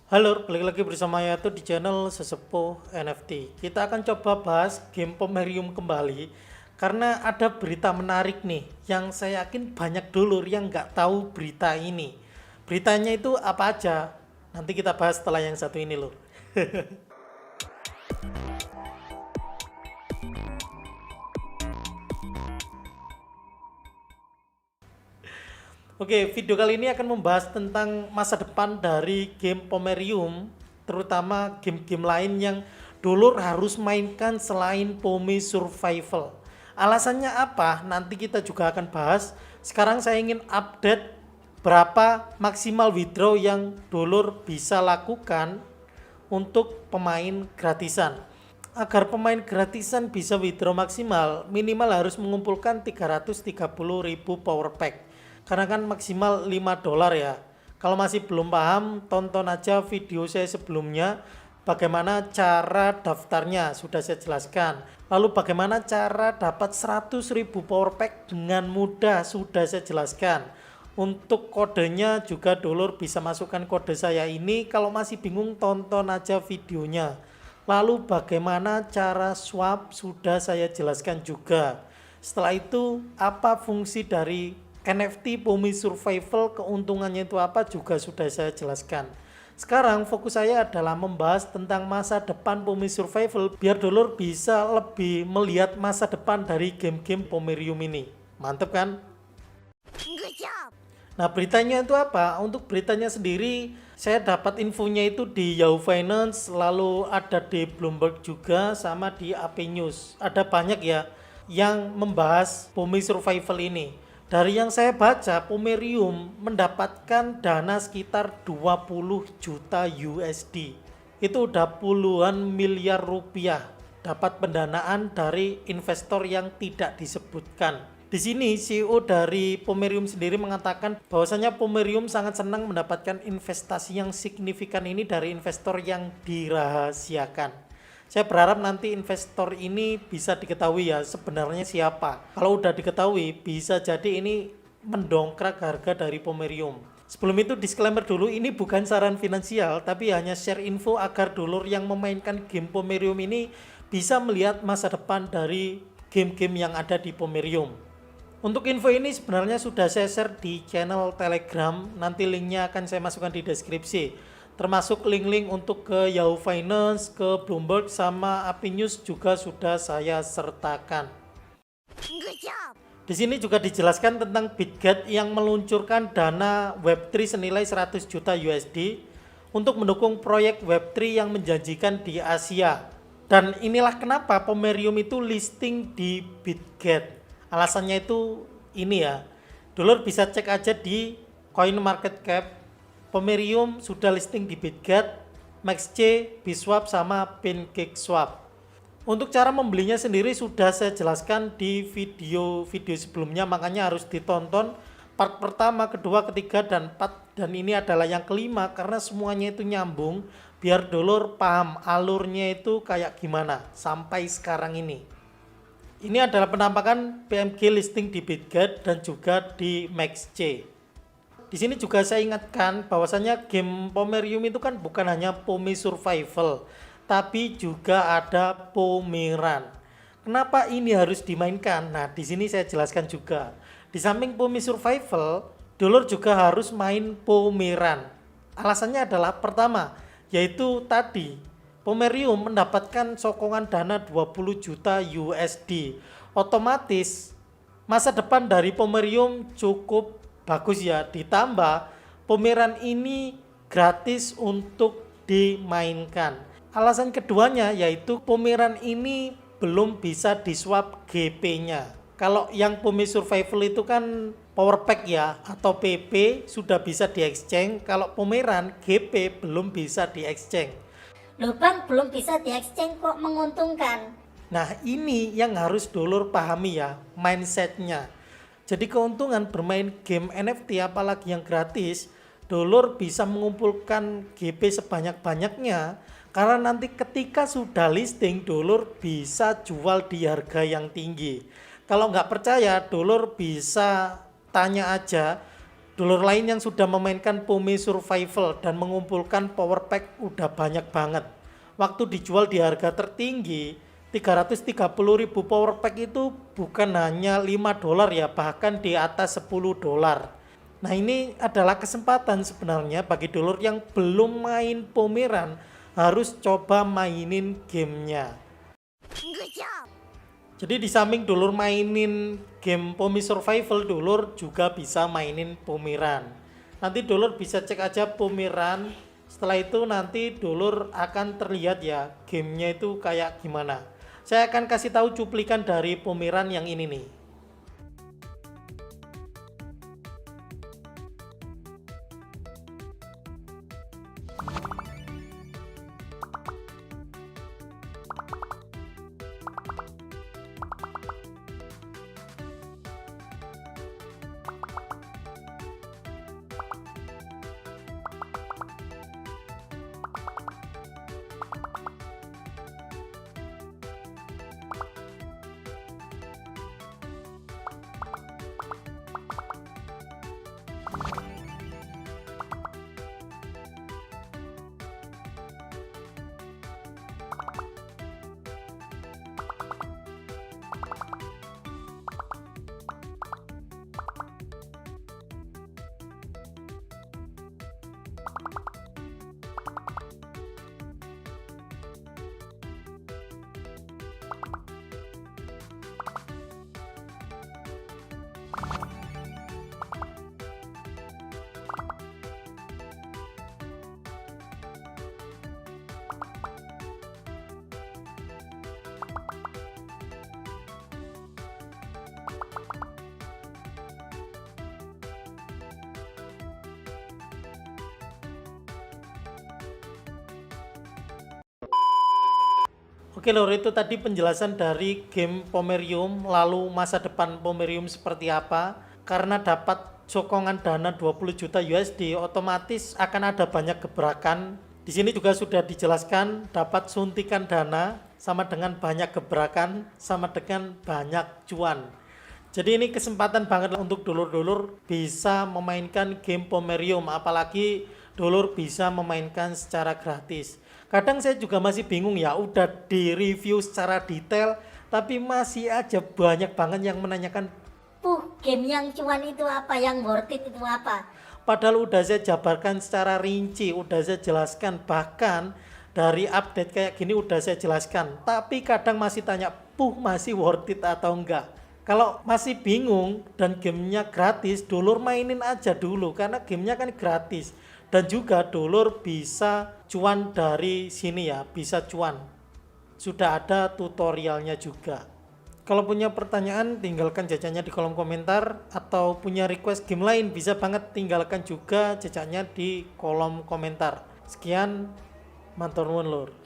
Halo, balik lagi bersama Yato di channel Sesepuh NFT. Kita akan coba bahas game Pomerium kembali karena ada berita menarik nih yang saya yakin banyak dulur yang nggak tahu berita ini. Beritanya itu apa aja? Nanti kita bahas setelah yang satu ini loh. Oke, video kali ini akan membahas tentang masa depan dari game Pomerium, terutama game-game lain yang dulur harus mainkan selain Pome Survival. Alasannya apa? Nanti kita juga akan bahas. Sekarang saya ingin update berapa maksimal withdraw yang dulur bisa lakukan untuk pemain gratisan. Agar pemain gratisan bisa withdraw maksimal, minimal harus mengumpulkan 330.000 power pack. Karena kan maksimal $5 ya. Kalau masih belum paham, tonton aja video saya sebelumnya bagaimana cara daftarnya, sudah saya jelaskan. Lalu bagaimana cara dapat 100.000 power pack dengan mudah, sudah saya jelaskan. Untuk kodenya juga dulur bisa masukkan kode saya ini. Kalau masih bingung, tonton aja videonya. Lalu bagaimana cara swap sudah saya jelaskan juga. Setelah itu apa fungsi dari NFT Pome Survival, keuntungannya itu apa juga sudah saya jelaskan. Sekarang fokus saya adalah membahas tentang masa depan Pome Survival biar dulur bisa lebih melihat masa depan dari game-game Pomerium ini. Mantep kan? Nah, beritanya itu apa? Untuk beritanya sendiri, saya dapat infonya itu di Yahoo Finance, lalu ada di Bloomberg juga, sama di AP News. Ada banyak ya yang membahas Pome Survival ini. Dari yang saya baca, Pomerium mendapatkan dana sekitar 20 juta USD. Itu udah puluhan miliar rupiah. Dapat pendanaan dari investor yang tidak disebutkan. Di sini CEO dari Pomerium sendiri mengatakan bahwasanya Pomerium sangat senang mendapatkan investasi yang signifikan ini dari investor yang dirahasiakan. Saya berharap nanti investor ini bisa diketahui ya sebenarnya siapa. Kalau udah diketahui bisa jadi ini mendongkrak harga dari Pomerium. Sebelum itu disclaimer dulu, ini bukan saran finansial tapi hanya share info agar dulur yang memainkan game Pomerium ini bisa melihat masa depan dari game-game yang ada di Pomerium. Untuk info ini sebenarnya sudah saya share di channel Telegram, nanti linknya akan saya masukkan di deskripsi. Termasuk link-link untuk ke Yahoo Finance, ke Bloomberg, sama AP News juga sudah saya sertakan. Di sini juga dijelaskan tentang BitGet yang meluncurkan dana Web3 senilai 100 juta USD untuk mendukung proyek Web3 yang menjanjikan di Asia. Dan inilah kenapa Pomerium itu listing di BitGet. Alasannya itu ini ya, dulur bisa cek aja di CoinMarketCap. Pomerium sudah listing di BitGet, MaxC, Biswap, sama PancakeSwap. Untuk cara membelinya sendiri sudah saya jelaskan di video-video sebelumnya, makanya harus ditonton part pertama, kedua, ketiga, dan 4. Dan ini adalah yang kelima karena semuanya itu nyambung biar dulur paham alurnya itu kayak gimana sampai sekarang ini. Ini adalah penampakan PMG listing di BitGet dan juga di MaxC. Di sini juga saya ingatkan bahwasanya game Pomerium itu kan bukan hanya Pome Survival, tapi juga ada Pomeran. Kenapa ini harus dimainkan? Nah, di sini saya jelaskan juga. Di samping Pome Survival, dulur juga harus main Pomeran. Alasannya adalah pertama, yaitu tadi Pomerium mendapatkan sokongan dana 20 juta USD. Otomatis masa depan dari Pomerium cukup bagus ya. Ditambah Pomeran ini gratis untuk dimainkan. Alasan keduanya yaitu Pomeran ini belum bisa diswap GP-nya. Kalau yang Pome Survival itu kan power pack ya atau PP sudah bisa di exchange. Kalau Pomeran GP belum bisa di exchange. Loh bang, belum bisa di-exchange kok menguntungkan. Nah ini yang harus dulur pahami ya, mindsetnya. Jadi keuntungan bermain game NFT apalagi yang gratis, dulur bisa mengumpulkan GP sebanyak-banyaknya. Karena nanti ketika sudah listing, dulur bisa jual di harga yang tinggi. Kalau nggak percaya, dulur bisa tanya aja Dulur lain yang sudah memainkan PoMe Survival dan mengumpulkan power pack udah banyak banget. Waktu dijual di harga tertinggi 330.000 power pack itu bukan hanya $5 ya, bahkan di atas $10. Nah, ini adalah kesempatan sebenarnya bagi dulur yang belum main Pomeran, harus coba mainin gamenya. Jadi di samping dulur mainin game PoMe Survival, dulur juga bisa mainin Pomeran. Nanti dulur bisa cek aja Pomeran. Setelah itu nanti dulur akan terlihat ya gamenya itu kayak gimana. Saya akan kasih tahu cuplikan dari Pomeran yang ini nih. Oke lor, itu tadi penjelasan dari game Pomerium, lalu masa depan Pomerium seperti apa. Karena dapat sokongan dana 20 juta USD, otomatis akan ada banyak gebrakan. Di sini juga sudah dijelaskan dapat suntikan dana sama dengan banyak gebrakan sama dengan banyak cuan. Jadi ini kesempatan banget untuk dulur-dulur bisa memainkan game Pomerium, apalagi dulur bisa memainkan secara gratis. Kadang saya juga masih bingung ya, udah di review secara detail tapi masih aja banyak banget yang menanyakan, Game yang cuan itu apa? Yang worth it itu apa? padahal udah saya jabarkan secara rinci, udah saya jelaskan, bahkan dari update kayak gini udah saya jelaskan. Tapi kadang masih tanya, masih worth it atau enggak? Kalau masih bingung dan gamenya gratis, dulur mainin aja dulu karena gamenya kan gratis. Dan juga dulur bisa cuan dari sini ya, bisa cuan. Sudah ada tutorialnya juga. Kalau punya pertanyaan tinggalkan jejaknya di kolom komentar, atau punya request game lain bisa banget tinggalkan juga jejaknya di kolom komentar. Sekian, matur nuwun lur.